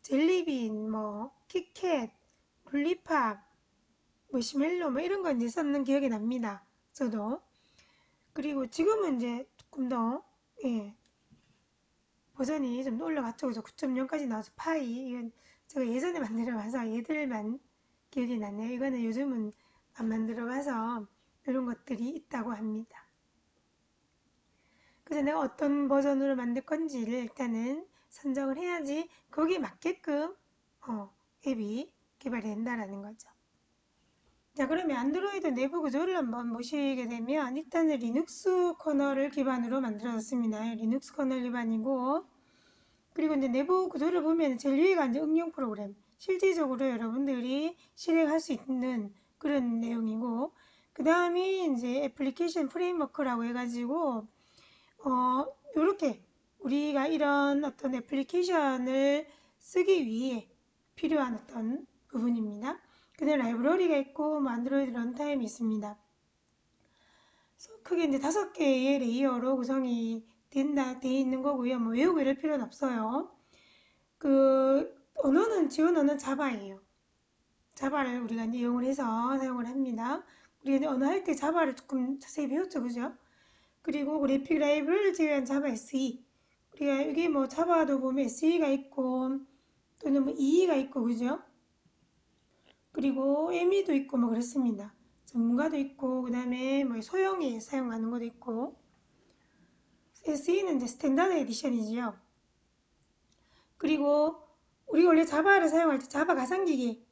젤리빈, 뭐 키캣, 롤리팝, 머시멜로 뭐 이런 거 이제 썼는 기억이 납니다. 저도. 그리고 지금은 이제 조금 더 예, 버전이 좀 더 올라갔죠. 그죠? 9.0까지 나와서 파이. 이건 제가 예전에 만들어봐서 얘들만 기억이 나네요. 이거는 요즘은 안 만들어봐서 이런 것들이 있다고 합니다. 그래서 내가 어떤 버전으로 만들 건지를 일단은 선정을 해야지 거기에 맞게끔 앱이 개발이 된다라는 거죠. 자, 그러면 안드로이드 내부 구조를 한번 보시게 되면 일단은 리눅스 커널을 기반으로 만들어졌습니다. 리눅스 커널 기반이고 그리고 이제 내부 구조를 보면 제일 위가 이제 응용 프로그램 실질적으로 여러분들이 실행할 수 있는 그런 내용이고 그 다음이 이제 애플리케이션 프레임워크라고 해가지고 요렇게 우리가 이런 어떤 애플리케이션을 쓰기 위해 필요한 어떤 부분입니다. 그다음에 라이브러리가 있고 뭐 안드로이드 런타임이 있습니다. 크게 이제 5개의 레이어로 구성이 돼 있는 거고요. 뭐 외우고 이럴 필요는 없어요. 그 언어는 지원 언어는 자바예요. 자바를 우리가 이제 이용을 해서 사용을 합니다. 우리가 이제 언어 할 때 자바를 조금 자세히 배웠죠, 그죠? 그리고 그래픽 라이브러리를 제외한 자바 SE. 우리가 여기 뭐 자바도 보면 SE가 있고 또는 뭐 EE가 있고 그죠? 그리고 ME도 있고 뭐 그렇습니다. 전문가도 있고 그다음에 뭐 소형이 사용하는 것도 있고 SE는 이제 스탠다드 에디션이지요. 그리고 우리가 원래 자바를 사용할 때 자바 가상기기를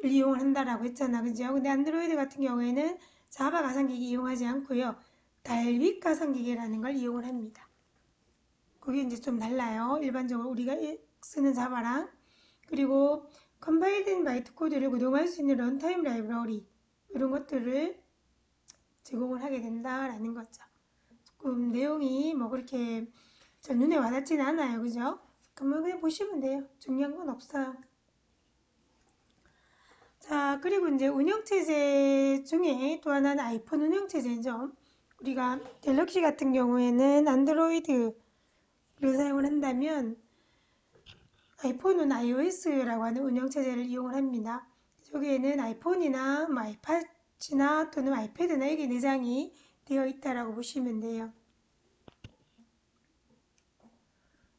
이용을 한다라고 했잖아, 그죠? 근데 안드로이드 같은 경우에는 자바 가상기기 이용하지 않고요. 달빗 가상기기라는 걸 이용을 합니다. 그게 이제 좀 달라요. 일반적으로 우리가 쓰는 자바랑. 그리고 컴파일된 바이트 코드를 구동할 수 있는 런타임 라이브러리 이런 것들을 제공을 하게 된다라는 거죠. 조금 내용이 뭐 그렇게 잘 눈에 와닿지는 않아요. 그죠? 그냥 보시면 돼요. 중요한 건 없어요. 자, 그리고 이제 운영체제 중에 또 하나는 아이폰 운영체제죠. 우리가 갤럭시 같은 경우에는 안드로이드를 사용을 한다면 아이폰은 iOS라고 하는 운영체제를 이용을 합니다. 여기에는 아이폰이나 뭐 아이팟이나 또는 아이패드나 이게 내장이 되어 있다라고 보시면 돼요.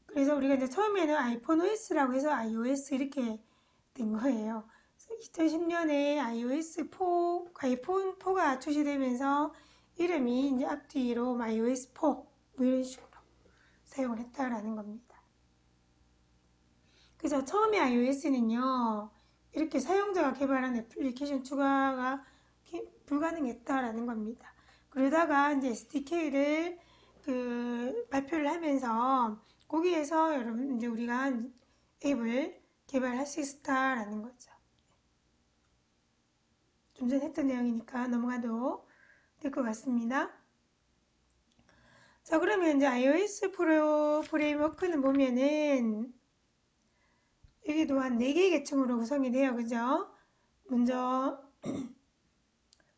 그래서 우리가 이제 처음에는 아이폰 OS라고 해서 iOS 이렇게 된 거예요. 2010년에 iOS 4, 아이폰 4가 출시되면서 이름이 이제 앞뒤로 iOS 4 뭐 이런 식으로 사용을 했다라는 겁니다. 그래서 처음에 iOS는요, 이렇게 사용자가 개발한 애플리케이션 추가가 불가능했다라는 겁니다. 그러다가 이제 SDK를 발표를 하면서 거기에서 여러분 이제 우리가 앱을 개발할 수 있었다라는 거죠. 좀 전에 했던 내용이니까 넘어가도 될 것 같습니다. 자, 그러면 이제 iOS 프레임워크는 보면은 여기 또한 4개의 계층으로 구성이 돼요. 그죠? 먼저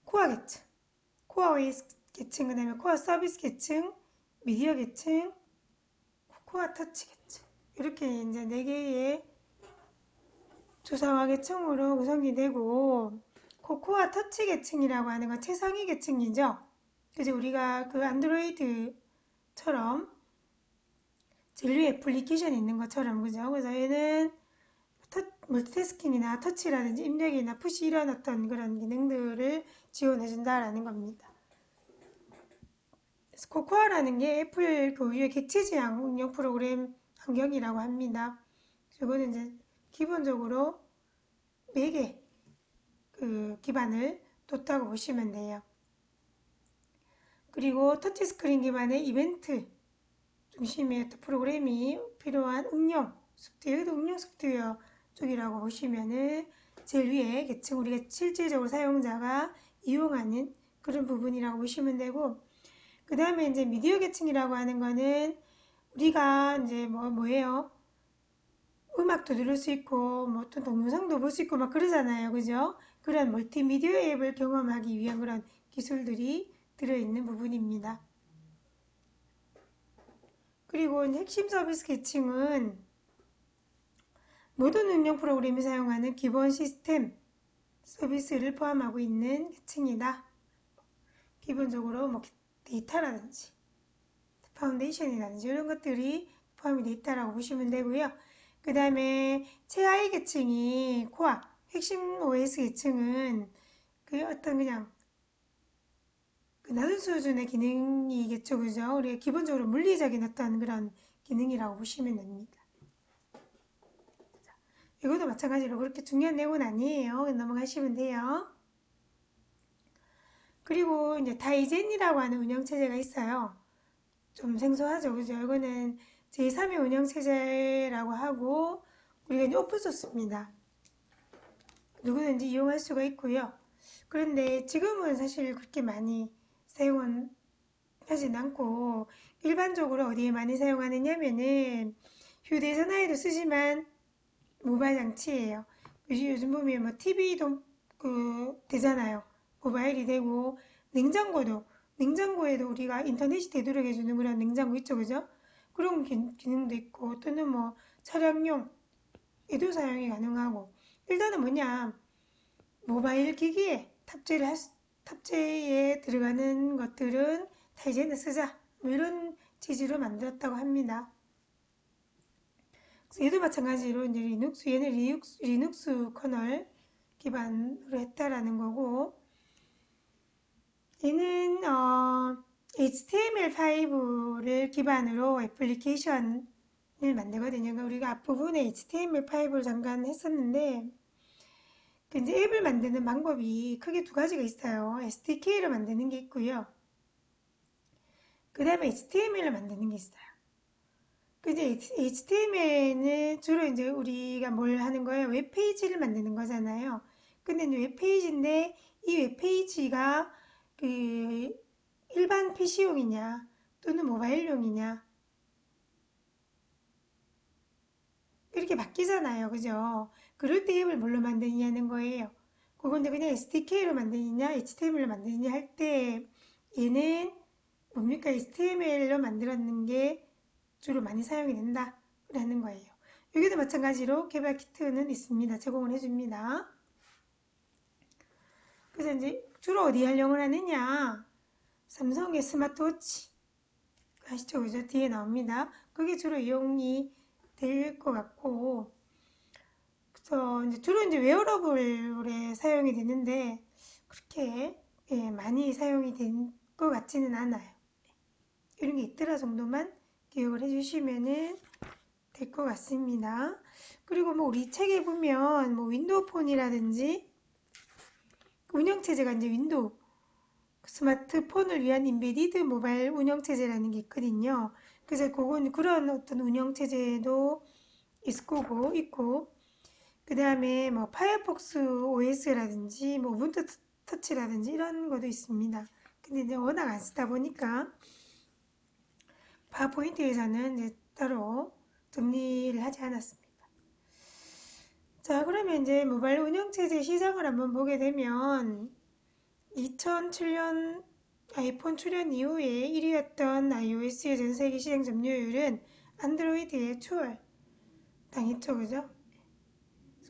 코어 계층, 코어 OS 계층, 그 다음에 코어 서비스 계층, 미디어 계층, 코어 터치 계층 이렇게 이제 4개의 주사와 계층으로 구성이 되고 코어 터치 계층이라고 하는 건 최상위 계층이죠. 그래서 우리가 그 안드로이드처럼 진리 애플리케이션이 있는 것처럼 그죠? 그래서 얘는 멀티태스킹이나 터치라든지 입력이나 푸시 이런 어떤 그런 기능들을 지원해준다라는 겁니다. 코코아라는 게 애플 고유의 객체 지향 운영 프로그램 환경이라고 합니다. 이거는 이제 기본적으로 4개 기반을 뒀다고 보시면 돼요. 그리고 터치스크린 기반의 이벤트 중심의 프로그램이 필요한 응용 소프트웨어 쪽이라고 보시면은 제일 위에 계층 우리가 실질적으로 사용자가 이용하는 그런 부분이라고 보시면 되고 그 다음에 이제 미디어 계층이라고 하는 거는 우리가 이제 뭐예요? 음악도 들을 수 있고 뭐 또 동영상도 볼 수 있고 막 그러잖아요. 그죠? 그런 멀티미디어 앱을 경험하기 위한 그런 기술들이 들어있는 부분입니다. 그리고 핵심 서비스 계층은 모든 운영 프로그램이 사용하는 기본 시스템 서비스를 포함하고 있는 계층이다. 기본적으로 뭐 데이터라든지 파운데이션이라든지 이런 것들이 포함이 되어 있다라고 보시면 되고요. 그 다음에 최하위 계층이 코어, 핵심 OS 계층은 그 어떤 그냥 그 낮은 수준의 기능이겠죠, 그죠? 우리가 기본적으로 물리적인 어떤 그런 기능이라고 보시면 됩니다. 이것도 마찬가지로 그렇게 중요한 내용은 아니에요. 넘어가시면 돼요. 그리고 이제 다이젠이라고 하는 운영체제가 있어요. 좀 생소하죠, 그죠? 이거는 제3의 운영체제라고 하고 우리가 이제 오픈소스입니다. 누구든지 이용할 수가 있고요. 그런데 지금은 사실 그렇게 많이 사용은 하진 않고 일반적으로 어디에 많이 사용하느냐면은 휴대전화에도 쓰지만 모바일 장치예요. 요즘 보면 뭐 TV도 되잖아요. 모바일이 되고 냉장고에도 우리가 인터넷이 되도록해주는 그런 냉장고 있죠, 그죠? 그런 기능도 있고 또는 뭐 차량용에도 사용이 가능하고 일단은 뭐냐 모바일 기기에 탑재에 들어가는 것들은 다 이제는 쓰자 뭐 이런 취지로 만들었다고 합니다. 얘도 마찬가지로 이제 얘는 리눅스 커널 기반으로 했다라는 거고, 얘는 HTML5를 기반으로 애플리케이션을 만들거든요. 그러니까 우리가 앞부분에 HTML5를 잠깐 했었는데, 그 이제 앱을 만드는 방법이 크게 두 가지가 있어요. SDK를 만드는 게 있고요. 그 다음에 HTML을 만드는 게 있어요. 근데 HTML은 주로 이제 우리가 뭘 하는 거예요? 웹페이지를 만드는 거잖아요. 근데 이제 웹페이지인데 이 웹페이지가 그 일반 PC용이냐 또는 모바일용이냐 이렇게 바뀌잖아요. 그죠? 그럴 때 앱을 뭘로 만드느냐는 거예요. 그건 그냥 SDK로 만드느냐 HTML로 만드느냐 할 때 얘는 뭡니까? HTML로 만들었는 게 주로 많이 사용이 된다라는 거예요. 여기도 마찬가지로 개발 키트는 있습니다. 제공을 해줍니다. 그래서 이제 주로 어디 활용을 하느냐? 삼성의 스마트워치 아시죠? 그죠? 뒤에 나옵니다. 그게 주로 이용이 될 것 같고, 그래서 이제 주로 이제 웨어러블에 사용이 되는데 그렇게 많이 사용이 된 것 같지는 않아요. 이런 게 있더라 정도만 기억을 해주시면은 될 것 같습니다. 그리고 뭐 우리 책에 보면 뭐 윈도우 폰이라든지 운영체제가 이제 윈도우 스마트폰을 위한 인베디드 모바일 운영체제라는 게 있거든요. 그래서 그건 그런 어떤 운영체제도 있을 거고 있고 그 다음에 뭐 파이어폭스 OS라든지 뭐 우분투 터치라든지 이런 것도 있습니다. 근데 이제 워낙 안 쓰다 보니까 파워포인트에서는 이제 따로 정리를 하지 않았습니다. 자, 그러면 이제 모바일 운영체제 시장을 한번 보게 되면 2007년 아이폰 출현 이후에 1위였던 iOS의 전 세계 시장 점유율은 안드로이드에 추월당했죠, 그죠?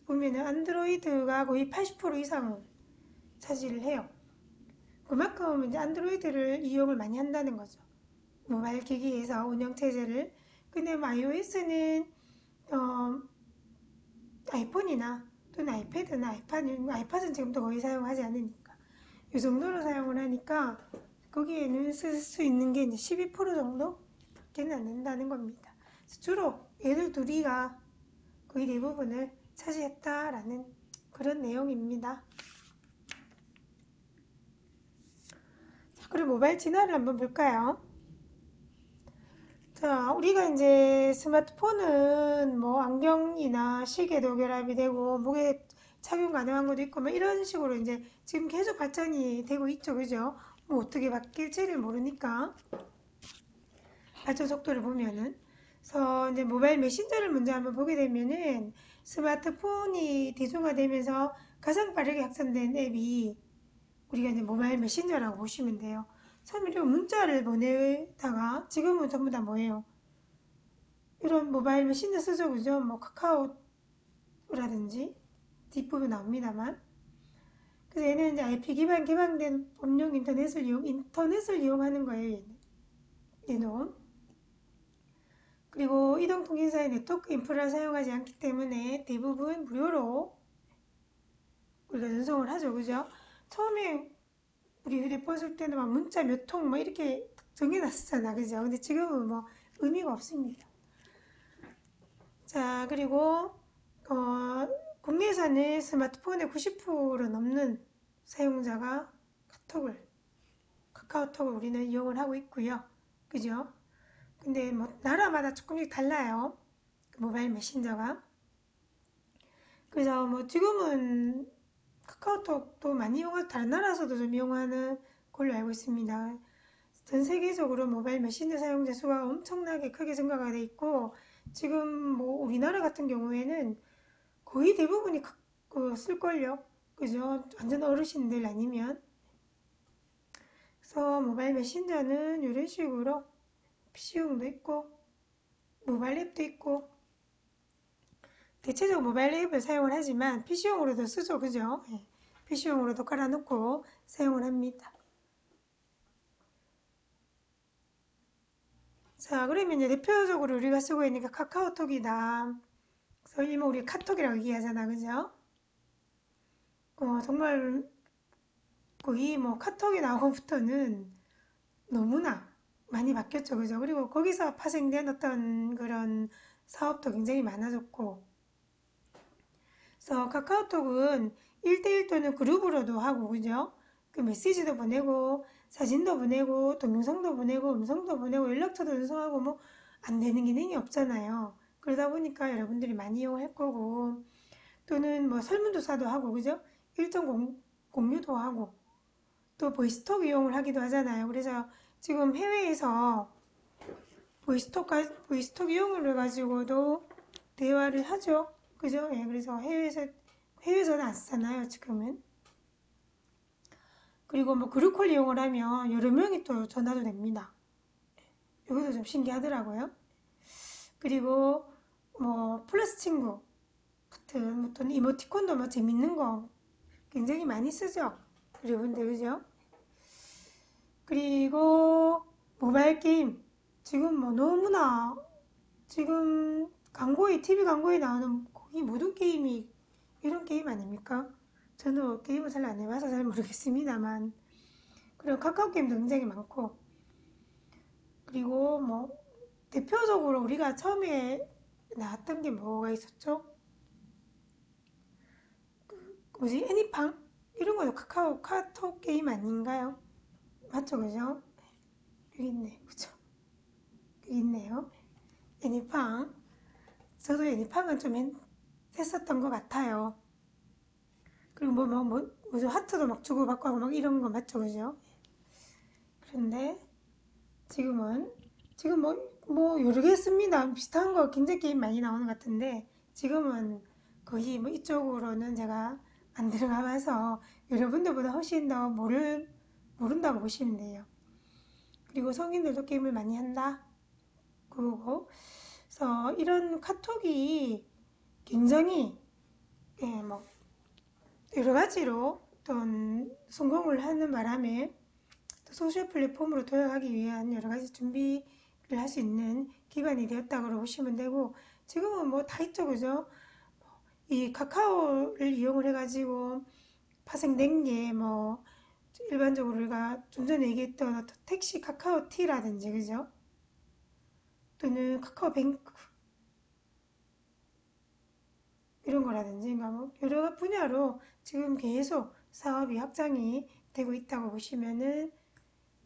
보면은 안드로이드가 거의 80% 이상을 차지를 해요. 그만큼 이제 안드로이드를 이용을 많이 한다는 거죠. 모바일 기기에서 운영체제를. 근데 뭐 iOS는 아이폰이나 또는 아이패드나 아이팟은 지금도 거의 사용하지 않으니까 이 정도로 사용을 하니까 거기에는 쓸 수 있는 게 이제 12% 정도밖에 안 된다는 겁니다. 주로 얘들 둘이가 거의 대부분을 차지했다라는 그런 내용입니다. 자, 그리고 모바일 진화를 한번 볼까요? 자, 우리가 이제 스마트폰은 뭐 안경이나 시계도 결합이 되고 목에 착용 가능한 것도 있고 뭐 이런 식으로 이제 지금 계속 발전이 되고 있죠, 그죠? 뭐 어떻게 바뀔지를 모르니까 발전 속도를 보면은 그래서 이제 모바일 메신저를 먼저 한번 보게 되면은 스마트폰이 대중화되면서 가장 빠르게 확산된 앱이 우리가 이제 모바일 메신저라고 보시면 돼요. 처음에 이런 문자를 보내다가 지금은 전부 다 뭐예요? 이런 모바일 메신저 쓰죠, 그죠? 뭐 카카오라든지 뒷부분 나옵니다만. 그래서 얘는 이제 IP 기반 개방된 범용 인터넷을 이용하는 거예요, 얘는. 그리고 이동통신사의 네트워크 인프라를 사용하지 않기 때문에 대부분 무료로 우리가 전송을 하죠, 그죠? 처음에 우리 휴대폰 쓸 때는 막 문자 몇 통 뭐 이렇게 정해놨었잖아, 그죠? 근데 지금은 뭐 의미가 없습니다. 자, 그리고 국내에서는 스마트폰의 90% 넘는 사용자가 카카오톡을 우리는 이용을 하고 있고요. 그죠? 근데 뭐 나라마다 조금씩 달라요. 그 모바일 메신저가. 그래서 뭐 지금은 카카오톡도 많이 이용하고 다른 나라에서도 좀 이용하는 걸로 알고 있습니다. 전 세계적으로 모바일 메신저 사용자 수가 엄청나게 크게 증가가 돼 있고 지금 뭐 우리나라 같은 경우에는 거의 대부분이 쓸걸요. 그죠? 완전 어르신들 아니면. 그래서 모바일 메신저는 이런 식으로 PC용도 있고 모바일 앱도 있고 대체적으로 모바일 앱을 사용을 하지만 PC용으로도 쓰죠. 그죠? 예. PC용으로도 깔아놓고 사용을 합니다. 자, 그러면 이제 대표적으로 우리가 쓰고 있는 게 카카오톡이다. 그래서 일명 우리 카톡이라고 얘기하잖아. 그죠? 정말 거의 뭐 카톡이 나오고부터는 너무나 많이 바뀌었죠. 그죠? 그리고 거기서 파생된 어떤 그런 사업도 굉장히 많아졌고 그래서 카카오톡은 1대1 또는 그룹으로도 하고, 그죠? 그 메시지도 보내고, 사진도 보내고, 동영상도 보내고, 음성도 보내고, 연락처도 전송하고, 뭐, 안 되는 기능이 없잖아요. 그러다 보니까 여러분들이 많이 이용할 거고, 또는 뭐 설문조사도 하고, 그죠? 일정 공유도 하고, 또 보이스톡 이용을 하기도 하잖아요. 그래서 지금 해외에서 보이스톡 이용을 해가지고도 대화를 하죠. 그죠? 예, 그래서 해외에서는 안 쓰잖아요, 지금은. 그리고 뭐 그룹콜 이용을 하면 여러 명이 또 전화도 됩니다. 이것도 좀 신기하더라고요. 그리고 뭐 플러스 친구 같은 어떤 이모티콘도 뭐 재밌는 거 굉장히 많이 쓰죠. 여러분들, 그죠? 그리고 모바일 게임. 지금 뭐 너무나 지금 TV 광고에 나오는 거의 모든 게임이 이런 게임 아닙니까? 저는 게임을 잘 안 해봐서 잘 모르겠습니다만. 그리고 카카오 게임도 굉장히 많고. 그리고 뭐, 대표적으로 우리가 처음에 나왔던 게 뭐가 있었죠? 뭐지? 애니팡? 이런 거도 카톡 게임 아닌가요? 맞죠, 그죠? 여기 있네, 그죠? 여기 있네요. 애니팡. 저도 애니팡은 좀 했었던 것 같아요. 그리고 뭐죠? 하트도 막 주고받고 하고 막 이런 거 맞죠, 그죠? 그런데 지금 뭐 여러 개 씁니다. 비슷한 거 굉장히 게임 많이 나오는 것 같은데 지금은 거의 뭐 이쪽으로는 제가 안 들어가 봐서 여러분들보다 훨씬 더 모른다고 보시면 돼요. 그리고 성인들도 게임을 많이 한다. 그러고 그래서 이런 카톡이 굉장히 뭐 여러 가지로 어떤 성공을 하는 바람에 소셜 플랫폼으로 도약하기 위한 여러 가지 준비를 할 수 있는 기반이 되었다고 보시면 되고 지금은 뭐 다 있죠, 그죠? 이 카카오를 이용을 해가지고 파생된 게 뭐 일반적으로 우리가 좀 전에 얘기했던 어떤 택시 카카오티라든지, 그죠? 또는 카카오뱅크 이런 거라든지 뭐 여러 분야로 지금 계속 사업이 확장이 되고 있다고 보시면은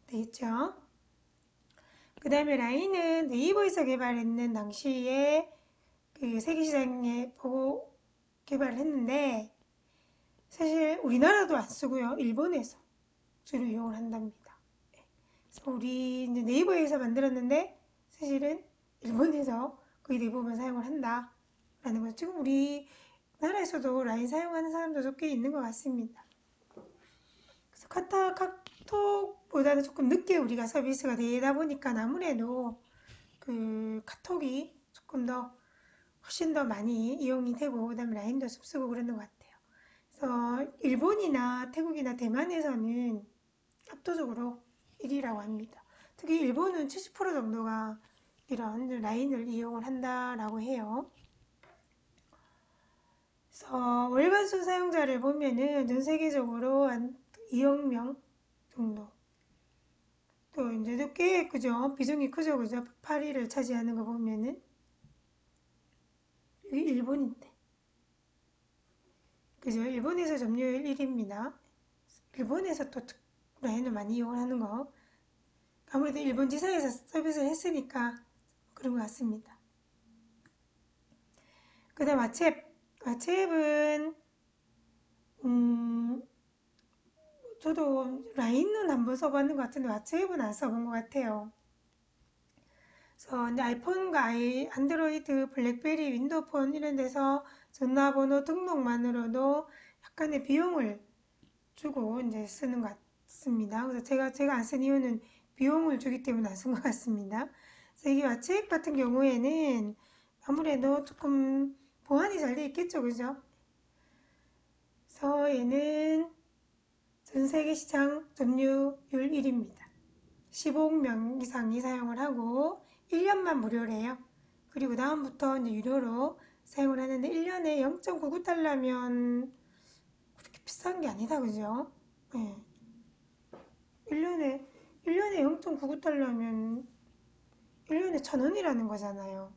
되겠죠. 그 다음에 라인은 네이버에서 개발했는 당시에 그 세계시장에 보고 개발을 했는데 사실 우리나라도 안 쓰고요. 일본에서 주로 이용을 한답니다. 그래서 우리 이제 네이버에서 만들었는데 사실은 일본에서 거의 대부분 사용을 한다라는 거죠. 지금 우리나라에서도 라인 사용하는 사람들도 꽤 있는 것 같습니다. 그래서 카톡보다는 조금 늦게 우리가 서비스가 되다 보니까 아무래도 그 카톡이 조금 더 훨씬 더 많이 이용이 되고 그다음에 라인도 씁쓰고 그러는 것 같아요. 그래서 일본이나 태국이나 대만에서는 압도적으로 1위라고 합니다. 특히 일본은 70% 정도가 이런 라인을 이용을 한다라고 해요. 그래서 월간 순 사용자를 보면은 전 세계적으로 한 2억 명 정도. 또 이제도 꽤 그죠? 비중이 크죠, 그죠? 8위를 차지하는 거 보면은 여기 일본인데, 그죠? 일본에서 점유율 1위입니다. 일본에서 또 라인을 많이 이용을 하는 거. 아무래도 일본 지사에서 서비스를 했으니까 그런 것 같습니다. 그 다음 왓츠앱은 저도 라인은 한번 써봤는 것 같은데 왓츠앱은 안 써본 것 같아요. 그래서 이제 아이폰과 안드로이드, 블랙베리, 윈도우폰 이런 데서 전화번호 등록만으로도 약간의 비용을 주고 이제 쓰는 것 같습니다. 그래서 제가 안 쓴 이유는 비용을 주기 때문에 안 쓴 것 같습니다. 그래서 이게 왓츠앱 같은 경우에는 아무래도 조금 보안이 잘 돼 있겠죠, 그죠? 그래서 얘는 전 세계 시장 점유율 1위입니다. 15억 명 이상이 사용을 하고 1년만 무료래요. 그리고 다음부터 이제 유료로 사용을 하는데 1년에 0.99달러면 그렇게 비싼 게 아니다, 그죠? 네. 1년에 0.99달러면 1년에 1,000원이라는 거잖아요.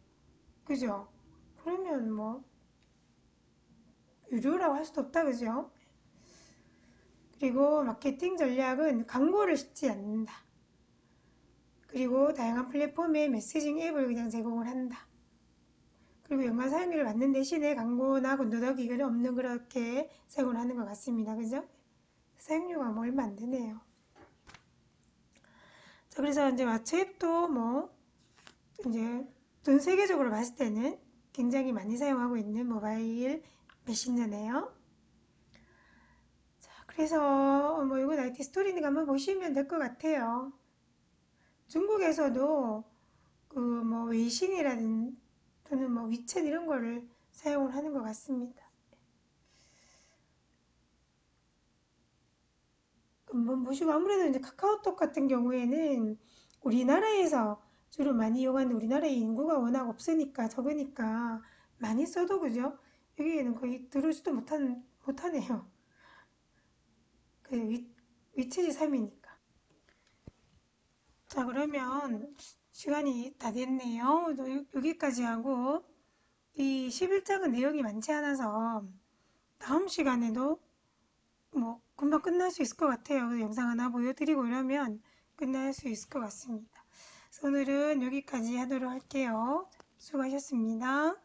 그죠? 그러면 뭐 유료라고 할 수도 없다, 그죠? 그리고 마케팅 전략은 광고를 싣지 않는다. 그리고 다양한 플랫폼의 메시징 앱을 그냥 제공을 한다. 그리고 연간 사용료를 받는 대신에 광고나 군더더기 이건 없는 그렇게 사용을 하는 것 같습니다. 그죠? 사용료가 뭐 얼마 안 되네요. 자, 그래서 이제 왓츠앱도 뭐 이제 전 세계적으로 봤을 때는 굉장히 많이 사용하고 있는 모바일 메신저네요. 자, 그래서 뭐 이건 IT 스토리니까 한번 보시면 될 것 같아요. 중국에서도 그 뭐 웨이신이라든 또는 뭐 위챗 이런 거를 사용을 하는 것 같습니다. 한번 보시고 아무래도 이제 카카오톡 같은 경우에는 우리나라에서 주로 많이 이용하는 우리나라의 인구가 워낙 없으니까 적으니까 많이 써도 그죠? 여기에는 거의 들어오지도 못하네요. 그 위챗이 3위니까. 자, 그러면 시간이 다 됐네요. 여기까지 하고 이 11장은 내용이 많지 않아서 다음 시간에도 뭐 금방 끝날 수 있을 것 같아요. 그래서 영상 하나 보여드리고 이러면 끝날 수 있을 것 같습니다. 그래서 오늘은 여기까지 하도록 할게요. 수고하셨습니다.